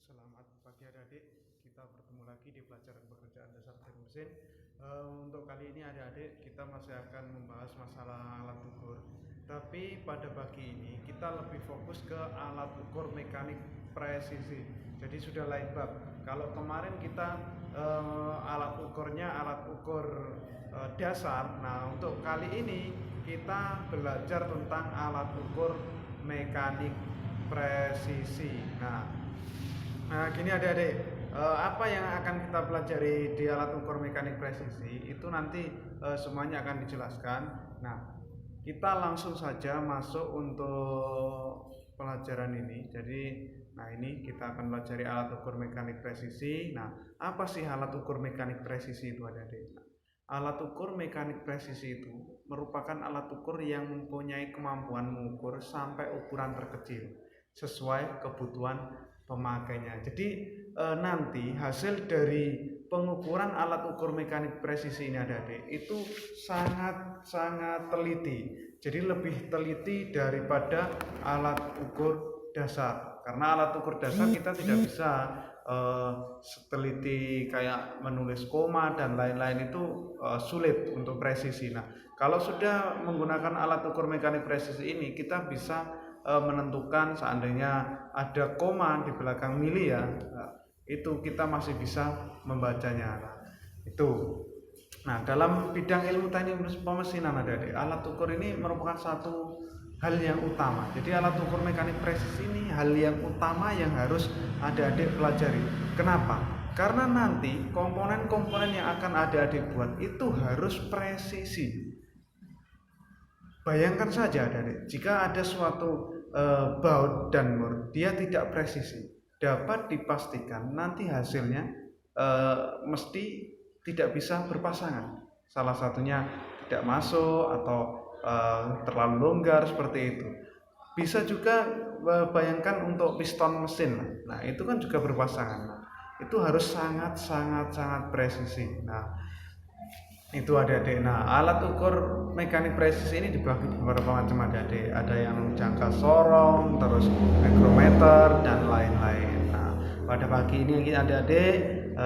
Selamat pagi adik-adik, kita bertemu lagi di pelajaran pekerjaan dasar teknik mesin. Untuk kali ini adik-adik kita masih akan membahas masalah alat ukur. Tapi pada pagi ini kita lebih fokus ke alat ukur mekanik presisi. Jadi sudah lain bab. Kalau kemarin kita alat ukurnya alat ukur dasar. Nah untuk kali ini kita belajar tentang alat ukur mekanik presisi. Nah, gini adik-adik, apa yang akan kita pelajari di alat ukur mekanik presisi itu nanti semuanya akan dijelaskan. Nah, kita langsung saja masuk untuk pelajaran ini. Jadi, ini kita akan pelajari alat ukur mekanik presisi. Nah, apa sih alat ukur mekanik presisi itu adik-adik? Alat ukur mekanik presisi itu merupakan alat ukur yang mempunyai kemampuan mengukur sampai ukuran terkecil sesuai kebutuhan pemakainya. Jadi nanti hasil dari pengukuran alat ukur mekanik presisi ini adik-adik itu sangat teliti. Jadi lebih teliti daripada alat ukur dasar. Karena alat ukur dasar kita tidak bisa seteliti kayak menulis koma dan lain-lain itu sulit untuk presisi. Nah, kalau sudah menggunakan alat ukur mekanik presisi ini kita bisa menentukan seandainya ada koma di belakang mili ya, itu kita masih bisa membacanya. Nah, dalam bidang ilmu teknik pemesinan adik-adik, alat ukur ini merupakan satu hal yang utama. Jadi alat ukur mekanik presisi ini hal yang utama yang harus adik-adik pelajari. Kenapa? Karena nanti komponen-komponen yang akan adik-adik buat itu harus presisi. Bayangkan saja adik-adik, jika ada suatu baut dan mur, dia tidak presisi, dapat dipastikan nanti hasilnya mesti tidak bisa berpasangan. Salah satunya tidak masuk atau terlalu longgar seperti itu. Bisa juga bayangkan untuk piston mesin. Nah, itu kan juga berpasangan. Nah, itu harus sangat presisi. Nah, itu adik-adik. Nah, alat ukur mekanik presisi ini dibagi beberapa macam adik-adik. Ada yang jangka sorong, terus mikrometer dan lain-lain. Nah, pada pagi ini adik-adik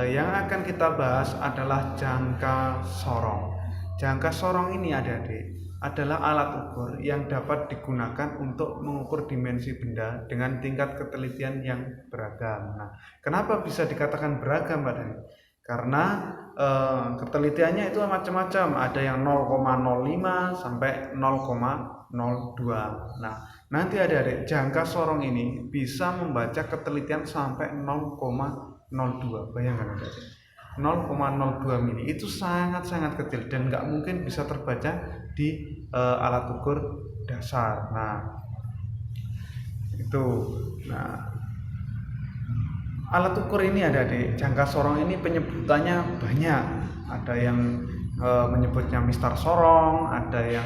yang akan kita bahas adalah jangka sorong. Jangka sorong ini adik-adik adalah alat ukur yang dapat digunakan untuk mengukur dimensi benda dengan tingkat ketelitian yang beragam. Nah, kenapa bisa dikatakan beragam adik-adik? Karena ketelitiannya itu macam-macam, ada yang 0,05 sampai 0,02. Nah, nanti adik-adik jangka sorong ini bisa membaca ketelitian sampai 0,02. Bayangkan adik-adik, 0,02 mili itu sangat kecil dan nggak mungkin bisa terbaca di alat ukur dasar. Nah, itu. Nah, alat ukur ini adik-adik, jangka sorong ini penyebutannya banyak. Ada yang menyebutnya mistar sorong, ada yang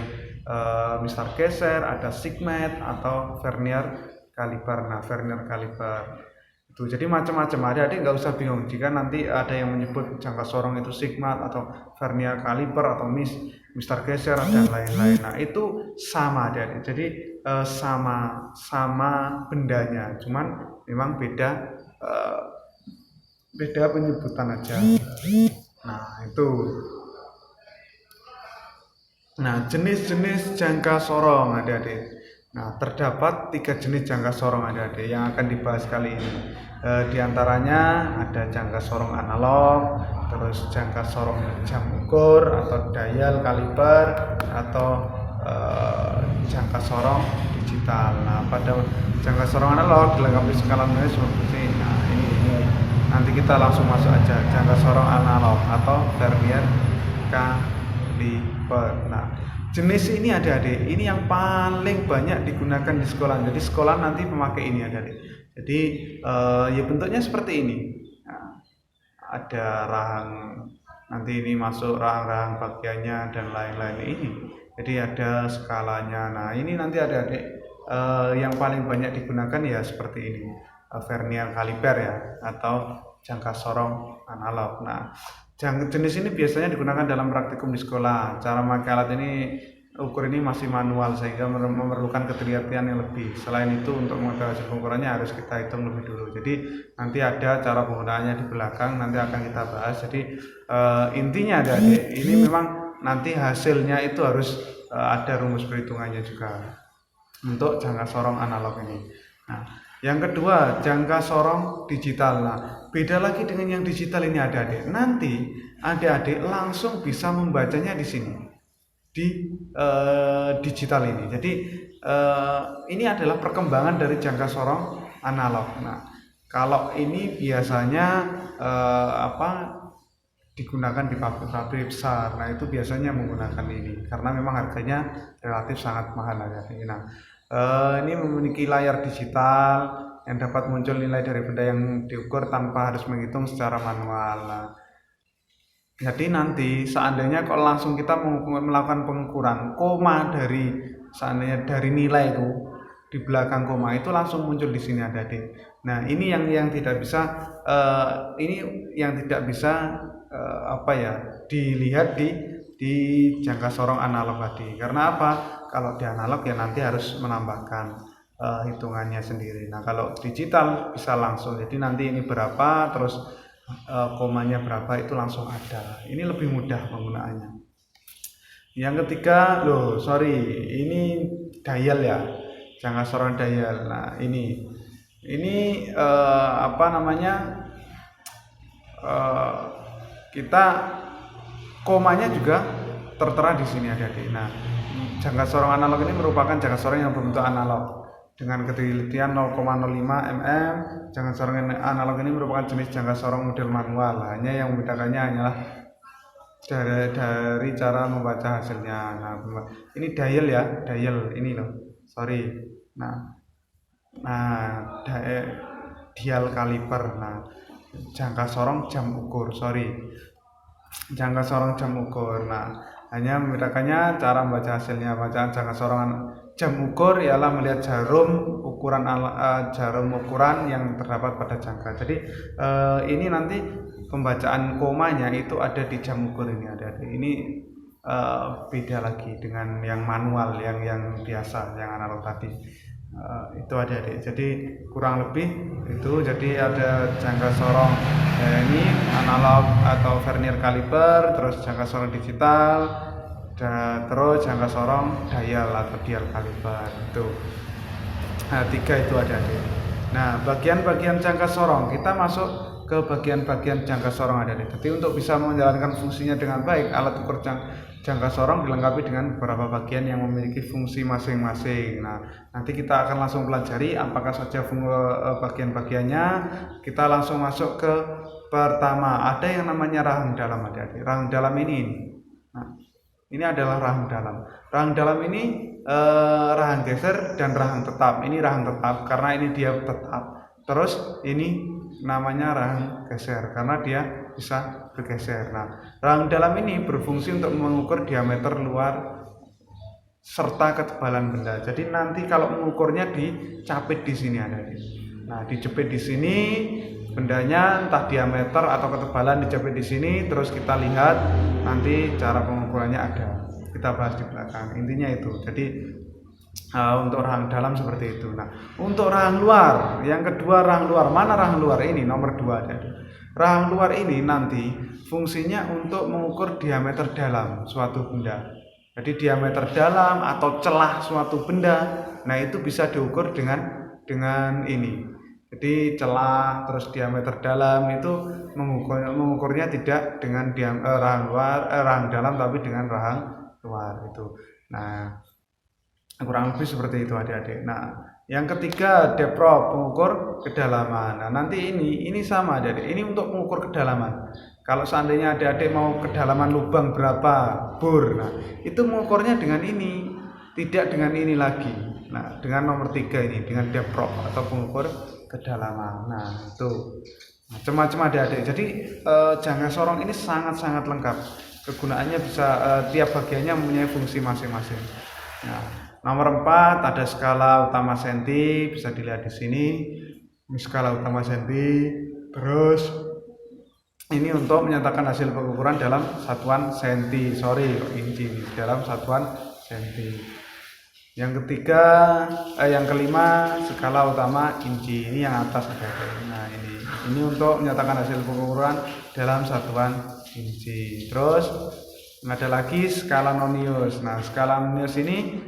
mistar geser, ada sigmet atau vernier kaliper. Nah, vernier kaliper itu jadi macam-macam. Adik-adik nggak usah bingung jika nanti ada yang menyebut jangka sorong itu sigmat atau vernier kaliper atau mistar geser dan lain-lain. Nah, itu sama adik-adik. Jadi sama bendanya, cuman memang beda penyebutan aja. Nah, itu. Nah, jenis-jenis jangka sorong adik-adik. Nah, terdapat 3 jenis jangka sorong adik-adik yang akan dibahas kali ini. Di antaranya ada jangka sorong analog, terus jangka sorong jam ukur atau dial kaliper, atau jangka sorong digital. Nah, pada jangka sorong analog dilengkapi skala nilai seperti ini. Nah, ini nanti kita langsung masuk aja, jangka sorong analog atau vernier kaliper. Nah, jenis ini adik-adik, ini yang paling banyak digunakan di sekolah. Jadi sekolah nanti memakai ini adik-adik. Jadi ya bentuknya seperti ini. Nah, ada rahang, nanti ini masuk rahang-rahang bagiannya dan lain-lain ini. Jadi ada skalanya. Nah, ini nanti adik-adik yang paling banyak digunakan ya seperti ini, vernier kaliper ya, atau jangka sorong analog. Nah, jenis ini biasanya digunakan dalam praktikum di sekolah. Cara memakai alat ini ukur ini masih manual sehingga memerlukan ketelitian yang lebih. Selain itu untuk mengetahui hasil pengukurannya harus kita hitung lebih dulu. Jadi nanti ada cara penggunaannya di belakang, nanti akan kita bahas. Jadi intinya adik-adik, ini memang nanti hasilnya itu harus ada rumus perhitungannya juga untuk jangka sorong analog ini. Nah, yang kedua jangka sorong digital. Nah, beda lagi dengan yang digital ini adik-adik. Nanti adik-adik langsung bisa membacanya di sini di digital ini. Jadi ini adalah perkembangan dari jangka sorong analog. Nah, kalau ini biasanya digunakan di pabrik besar. Nah, itu biasanya menggunakan ini karena memang harganya relatif sangat mahal ya. Nah, ini memiliki layar digital yang dapat muncul nilai dari benda yang diukur tanpa harus menghitung secara manual. Nah, jadi nanti seandainya kalau langsung kita melakukan pengukuran koma seandainya dari nilai itu di belakang koma itu langsung muncul di sini adik-adik. Nah, ini yang tidak bisa dilihat di jangka sorong analog tadi. Karena apa? Kalau di analog ya nanti harus menambahkan hitungannya sendiri. Nah, kalau digital bisa langsung. Jadi nanti ini berapa terus komanya berapa itu langsung ada. Ini lebih mudah penggunaannya. Yang ketiga, ini dial ya, jangka sorong dial. Nah, ini kita komanya juga tertera di sini adik-adik. Nah, jangka sorong analog ini merupakan jangka sorong yang berbentuk analog dengan ketelitian 0,05 mm. Jangka sorong analog ini merupakan jenis jangka sorong model manual. Hanya yang membedakannya hanyalah dari cara membaca hasilnya. Nah, ini dial ya, dial ini loh. Sorry. Nah, dial kaliper. Nah, jangka sorong jam ukur. Jangka sorong jam ukur. Nah, hanya membedakannya cara membaca hasilnya. Bacaan jangka sorong jam ukur ialah melihat jarum ukuran yang terdapat pada jangka. Jadi ini nanti pembacaan komanya itu ada di jam ukur ini ada. Ini beda lagi dengan yang manual, yang biasa, yang analog tadi. Itu adik-adik. Jadi kurang lebih itu. Jadi ada jangka sorong ini analog atau vernier caliper, terus jangka sorong digital, terus jangka sorong dial atau dial kaliper itu. Nah, 3 itu adik-adik. Nah, bagian-bagian jangka sorong kita masuk ke bagian-bagian jangka sorong adik-adik. Jadi untuk bisa menjalankan fungsinya dengan baik, alat ukur jangka sorong dilengkapi dengan beberapa bagian yang memiliki fungsi masing-masing. Nah, nanti kita akan langsung pelajari apakah saja bagian-bagiannya. Kita langsung masuk ke pertama, ada yang namanya rahang dalam adik-adik. Rahang dalam ini. Nah, ini adalah rahang dalam. Rahang dalam ini rahang geser dan rahang tetap. Ini rahang tetap karena ini dia tetap. Terus ini namanya rahang geser karena dia bisa bergeser. Nah, rahang dalam ini berfungsi untuk mengukur diameter luar serta ketebalan benda. Jadi nanti kalau mengukurnya dicapit di sini ada. Nah, dijepit di sini bendanya, entah diameter atau ketebalan dijepit di sini, terus kita lihat nanti cara pengukurannya ada. Kita bahas di belakang. Intinya itu. Jadi untuk rahang dalam seperti itu. Nah, untuk rahang luar, yang kedua rahang luar. Mana rahang luar ini? Nomor 2 ada. Rahang luar ini nanti fungsinya untuk mengukur diameter dalam suatu benda. Jadi diameter dalam atau celah suatu benda, nah itu bisa diukur dengan ini. Jadi celah terus diameter dalam itu mengukurnya tidak dengan rahang dalam tapi dengan rahang luar itu. Nah, kurang lebih seperti itu adik-adik. Nah, yang ketiga deprop, pengukur kedalaman. Nah, nanti ini sama adik-adik. Ini untuk mengukur kedalaman. Kalau seandainya adik-adik mau kedalaman lubang berapa bor, nah itu mengukurnya dengan ini, tidak dengan ini lagi. Nah, dengan nomor 3 ini, dengan deprop atau pengukur kedalaman. Nah, itu macam-macam adik-adik. Jadi jangka sorong ini sangat-sangat lengkap. Kegunaannya bisa tiap bagiannya mempunyai fungsi masing-masing. Nah, nomor 4 ada skala utama senti, bisa dilihat di sini. Ini skala utama senti. Terus ini untuk menyatakan hasil pengukuran dalam satuan inci, dalam satuan senti. Yang ketiga, yang kelima skala utama inci. Ini yang atas adik-adik. Nah ini untuk menyatakan hasil pengukuran dalam satuan inci. Terus ada lagi skala nonius. Nah skala nonius ini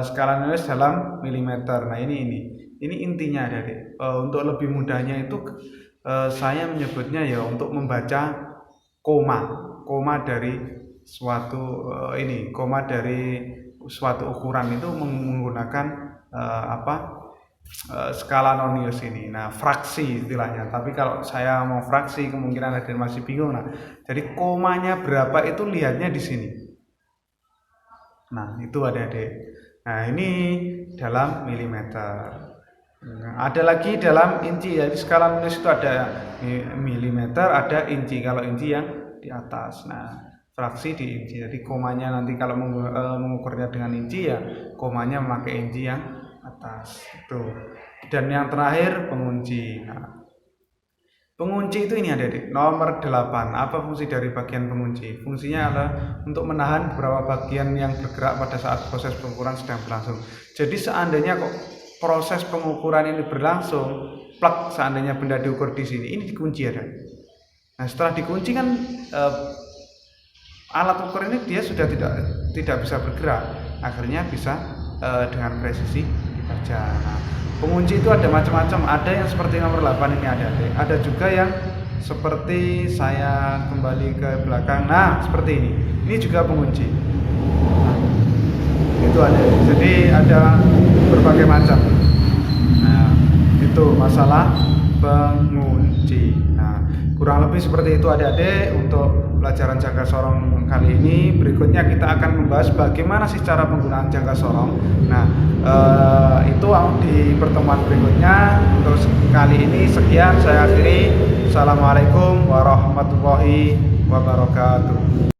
skala nonius dalam milimeter. Nah ini intinya adik-adik. Untuk lebih mudahnya itu saya menyebutnya ya untuk membaca koma dari suatu koma dari suatu ukuran itu menggunakan skala nonius ini. Nah fraksi istilahnya, tapi kalau saya mau fraksi kemungkinan ada yang masih bingung. Nah jadi komanya berapa itu lihatnya di sini. Nah itu adik-adik. Nah ini dalam milimeter. Nah, ada lagi dalam inci. Jadi skala nonius itu ada milimeter, ada inci. Kalau inci yang di atas. Nah fraksi di inci. Jadi komanya nanti kalau mengukurnya dengan inci ya komanya memakai inci yang atas itu. Dan yang terakhir pengunci. Nah pengunci itu ini adik-adik, nomor 8. Apa fungsi dari bagian pengunci? Fungsinya adalah untuk menahan beberapa bagian yang bergerak pada saat proses pengukuran sedang berlangsung. Jadi seandainya kok proses pengukuran ini berlangsung, plak, seandainya benda diukur di sini, ini dikunci ada. Nah setelah dikunci kan alat ukur ini dia sudah tidak bisa bergerak, akhirnya bisa dengan presisi dibaca. Nah, pengunci itu ada macam-macam, ada yang seperti nomor 8 ini ada juga yang seperti saya kembali ke belakang. Nah seperti ini juga pengunci. Nah, itu ada, jadi ada berbagai macam. Nah itu masalah pengunci. Nah kurang lebih seperti itu adik-adik untuk pelajaran jangka sorong kali ini. Berikutnya kita akan membahas bagaimana sih cara penggunaan jangka sorong. Nah itu di pertemuan berikutnya. Untuk kali ini sekian, saya akhiri. Assalamualaikum warahmatullahi wabarakatuh.